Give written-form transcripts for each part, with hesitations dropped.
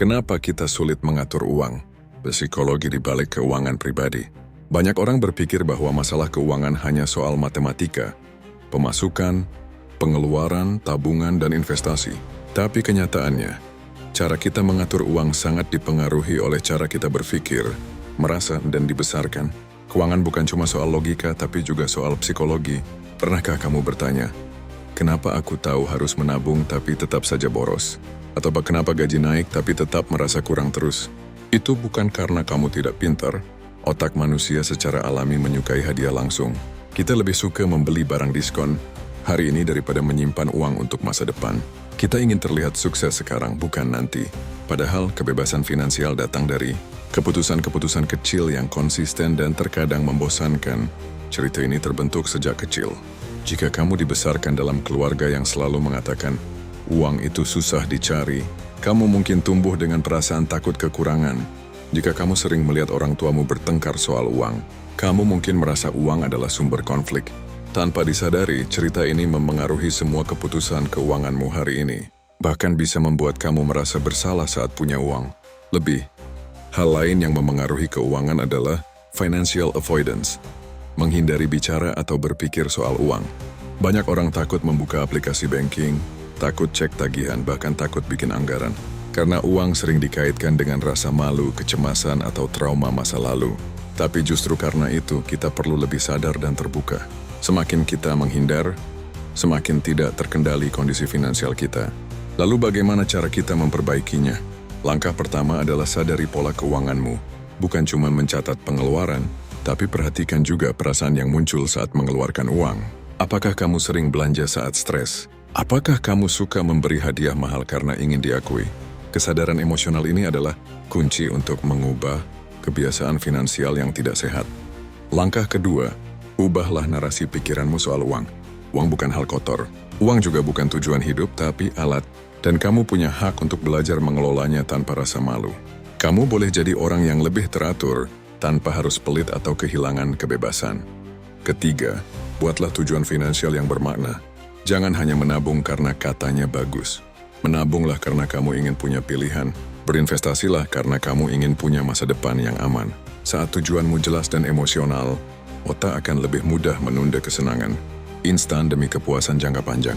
Kenapa kita sulit mengatur uang? Psikologi di balik keuangan pribadi. Banyak orang berpikir bahwa masalah keuangan hanya soal matematika, pemasukan, pengeluaran, tabungan, dan investasi. Tapi kenyataannya, cara kita mengatur uang sangat dipengaruhi oleh cara kita berpikir, merasa, dan dibesarkan. Keuangan bukan cuma soal logika, tapi juga soal psikologi. Pernahkah kamu bertanya, kenapa aku tahu harus menabung tapi tetap saja boros? Atau kenapa gaji naik tapi tetap merasa kurang terus? Itu bukan karena kamu tidak pintar. Otak manusia secara alami menyukai hadiah langsung. Kita lebih suka membeli barang diskon hari ini daripada menyimpan uang untuk masa depan. Kita ingin terlihat sukses sekarang, bukan nanti. Padahal kebebasan finansial datang dari keputusan-keputusan kecil yang konsisten dan terkadang membosankan. Cerita ini terbentuk sejak kecil. Jika kamu dibesarkan dalam keluarga yang selalu mengatakan, uang itu susah dicari, kamu mungkin tumbuh dengan perasaan takut kekurangan. Jika kamu sering melihat orang tuamu bertengkar soal uang, kamu mungkin merasa uang adalah sumber konflik. Tanpa disadari, cerita ini memengaruhi semua keputusan keuanganmu hari ini. Bahkan bisa membuat kamu merasa bersalah saat punya uang. Lebih, hal lain yang memengaruhi keuangan adalah financial avoidance. Menghindari bicara atau berpikir soal uang. Banyak orang takut membuka aplikasi banking, takut cek tagihan, bahkan takut bikin anggaran. Karena uang sering dikaitkan dengan rasa malu, kecemasan, atau trauma masa lalu. Tapi justru karena itu, kita perlu lebih sadar dan terbuka. Semakin kita menghindar, semakin tidak terkendali kondisi finansial kita. Lalu bagaimana cara kita memperbaikinya? Langkah pertama adalah sadari pola keuanganmu. Bukan cuma mencatat pengeluaran, tapi perhatikan juga perasaan yang muncul saat mengeluarkan uang. Apakah kamu sering belanja saat stres? Apakah kamu suka memberi hadiah mahal karena ingin diakui? Kesadaran emosional ini adalah kunci untuk mengubah kebiasaan finansial yang tidak sehat. Langkah kedua, ubahlah narasi pikiranmu soal uang. Uang bukan hal kotor. Uang juga bukan tujuan hidup, tapi alat. Dan kamu punya hak untuk belajar mengelolanya tanpa rasa malu. Kamu boleh jadi orang yang lebih teratur, tanpa harus pelit atau kehilangan kebebasan. Ketiga, buatlah tujuan finansial yang bermakna. Jangan hanya menabung karena katanya bagus. Menabunglah karena kamu ingin punya pilihan. Berinvestasilah karena kamu ingin punya masa depan yang aman. Saat tujuanmu jelas dan emosional, otak akan lebih mudah menunda kesenangan instan demi kepuasan jangka panjang.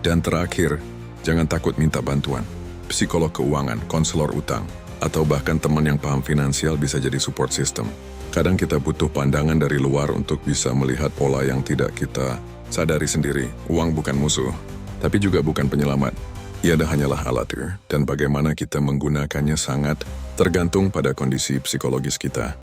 Dan terakhir, jangan takut minta bantuan. Psikolog keuangan, konselor utang, atau bahkan teman yang paham finansial bisa jadi support system. Kadang kita butuh pandangan dari luar untuk bisa melihat pola yang tidak kita sadari sendiri. Uang bukan musuh, tapi juga bukan penyelamat. Ia hanyalah alat, dan bagaimana kita menggunakannya sangat tergantung pada kondisi psikologis kita.